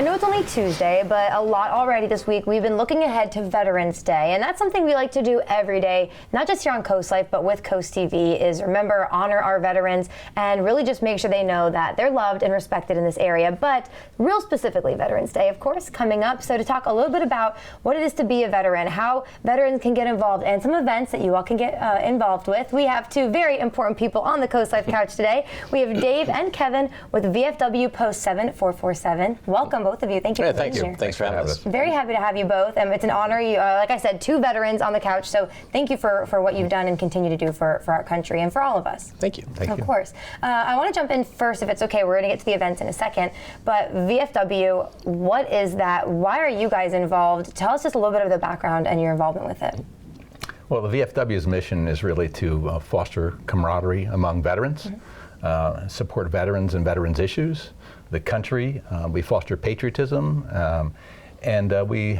I know it's only Tuesday, but a lot already this week. We've been looking ahead to Veterans Day, and that's something we like to do every day, not just here on CoastLife, but with Coast TV, is remember, honor our veterans, and really just make sure they know that they're loved and respected in this area. But real specifically, Veterans Day, of course, coming up. So to talk a little bit about what it is to be a veteran, how veterans can get involved, and some events that you all can get involved with, we have two very important people on the CoastLife couch today. We have Dave and Kevin with VFW Post 7447. Welcome, both of you. Thank you for being here. Thanks for having us. Very happy to have you both. It's an honor. You, like I said, two veterans on the couch, so thank you for what you've done and continue to do for our country and for all of us. Thank you. Thank you. Of course. I want to jump in first, if it's okay. We're going to get to the events in a second. But VFW, what is that? Why are you guys involved? Tell us just a little bit of the background and your involvement with it. Well, the VFW's mission is really to foster camaraderie among veterans, support veterans and veterans issues, the country. We foster patriotism, and we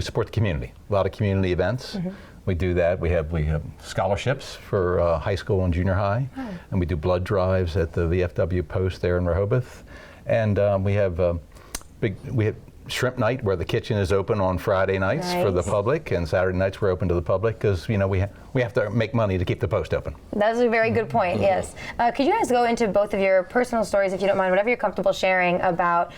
support the community. A lot of community events. We do that. We have scholarships for high school and junior high, and we do blood drives at the VFW Post there in Rehoboth, and we have shrimp night where the kitchen is open on Friday nights for the public, and Saturday nights we're open to the public because we have to make money to keep the post open. That's a very good point. Yes. Could you guys go into both of your personal stories, if you don't mind, whatever you're comfortable sharing about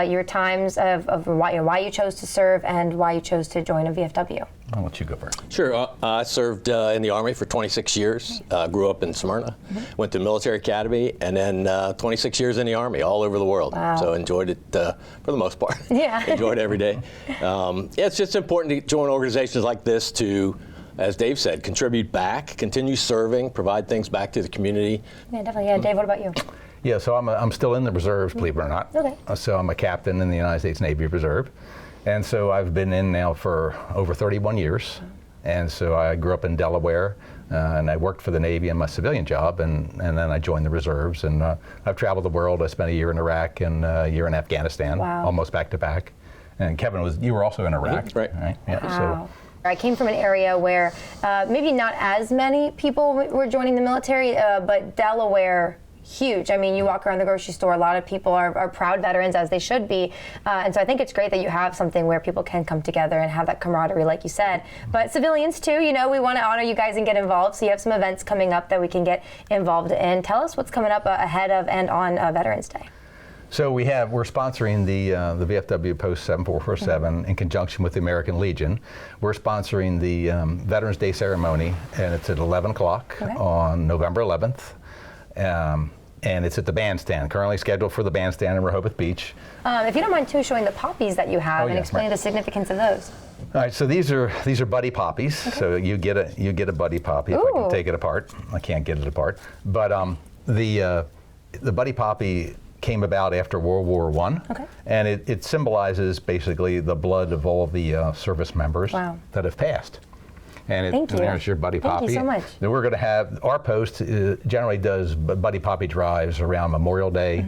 your times of why you chose to serve and why you chose to join a VFW? I'll let you go first. Sure. I served in the Army for 26 years, grew up in Smyrna, went to the military academy, and then 26 years in the Army all over the world. Wow. So enjoyed it for the most part. Yeah. Enjoyed every day. It's just important to join organizations like this to, as Dave said, contribute back, continue serving, provide things back to the community. Yeah, definitely. Yeah, Dave, what about you? Yeah, so I'm still in the reserves, believe it or not. Okay. So I'm a captain in the United States Navy Reserve. And so I've been in now for over 31 years. And so I grew up in Delaware, and I worked for the Navy in my civilian job, and then I joined the reserves. And I've traveled the world. I spent a year in Iraq and a year in Afghanistan, almost back to back. And Kevin, you were also in Iraq. Right. Yeah, wow. I came from an area where maybe not as many people were joining the military, but Delaware, huge. I mean, you walk around the grocery store, a lot of people are proud veterans, as they should be. And so I think it's great that you have something where people can come together and have that camaraderie, like you said. But civilians too, we want to honor you guys and get involved. So you have some events coming up that we can get involved in. Tell us what's coming up ahead of and on Veterans Day. So we're sponsoring the VFW Post 7447 in conjunction with the American Legion. We're sponsoring the Veterans Day ceremony, and it's at 11 o'clock on November 11th. And it's at the bandstand, currently scheduled for the bandstand in Rehoboth Beach. If you don't mind too, showing the poppies that you have and explaining the significance of those. All right, so these are buddy poppies. So you get a buddy poppy. If I can take it apart. I can't get it apart. But the buddy poppy came about after World War I, and it symbolizes basically the blood of all of the service members that have passed. And there's your buddy poppy. Thank you so much. Then we're going to have, our post generally does buddy poppy drives around Memorial Day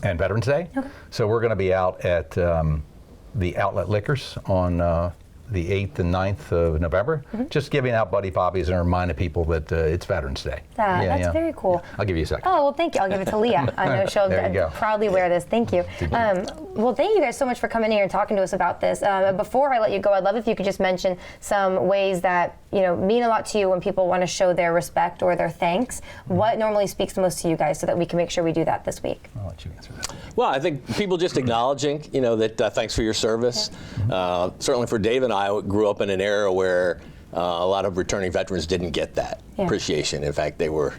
and Veterans Day. So we're going to be out at the Outlet Liquors on the 8th and 9th of November, just giving out buddy poppies and reminding people that it's Veterans Day. That's very cool. I'll give you a second. Oh, well, thank you. I'll give it to Leah. I know she'll proudly wear this. Thank you. Well, thank you guys so much for coming here and talking to us about this. Before I let you go, I'd love if you could just mention some ways that mean a lot to you when people want to show their respect or their thanks. What normally speaks the most to you guys so that we can make sure we do that this week? I'll let you answer that. Well, I think people just acknowledging, that thanks for your service. Certainly for Dave and I grew up in an era where a lot of returning veterans didn't get that appreciation. In fact, they were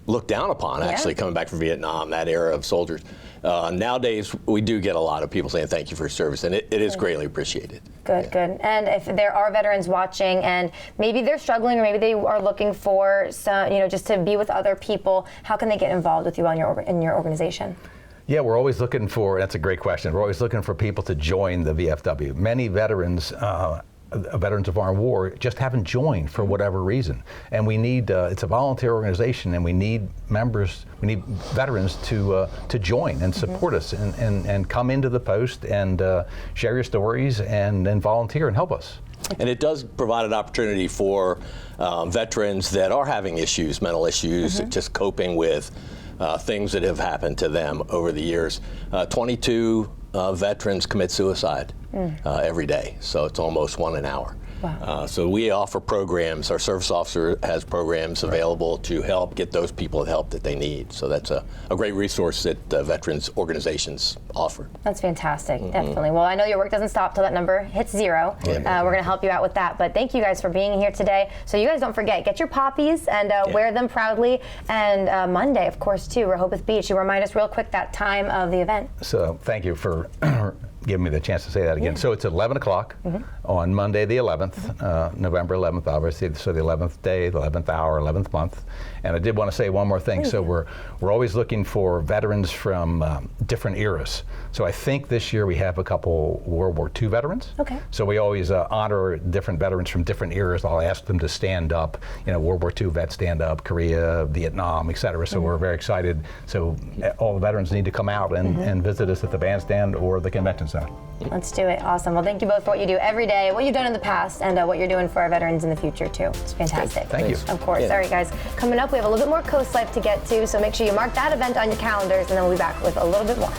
looked down upon, actually, coming back from Vietnam, that era of soldiers. Nowadays, we do get a lot of people saying thank you for your service, and it is greatly appreciated. Good. And if there are veterans watching and maybe they're struggling or maybe they are looking for some, just to be with other people, how can they get involved with you in your organization? Yeah, we're always looking for, that's a great question, we're always looking for people to join the VFW. Many veterans Veterans of Foreign War just haven't joined for whatever reason. And we need, it's a volunteer organization, and we need members, we need veterans to join and support us and come into the post and share your stories and volunteer and help us. And it does provide an opportunity for veterans that are having issues, mental issues, just coping with things that have happened to them over the years. 22 veterans commit suicide every day. So it's almost 1 an hour. Wow. So we offer programs. Our service officer has programs available to help get those people the help that they need. So that's a great resource that veterans organizations offer. That's fantastic, definitely. Well, I know your work doesn't stop till that number hits 0. We're going to help you out with that. But thank you guys for being here today. So you guys don't forget, get your poppies and wear them proudly. And Monday, of course, too, Rehoboth Beach. You remind us real quick that time of the event. So thank you for giving me the chance to say that again. So it's 11 o'clock on Monday the 11th, November 11th, obviously. So the 11th day, the 11th hour, 11th month. And I did want to say one more thing. So we're always looking for veterans from different eras. So I think this year we have a couple World War II veterans. Okay. So we always honor different veterans from different eras. I'll ask them to stand up. You know, World War II vets stand up, Korea, Vietnam, et cetera. So we're very excited. So all the veterans need to come out and visit us at the bandstand or the convention center. Let's do it. Awesome. Well, thank you both for what you do every day, what you've done in the past, and what you're doing for our veterans in the future, too. It's fantastic. Thank you. Of course. All right, guys. Coming up, we have a little bit more Coast Life to get to, so make sure you mark that event on your calendars, and then we'll be back with a little bit more.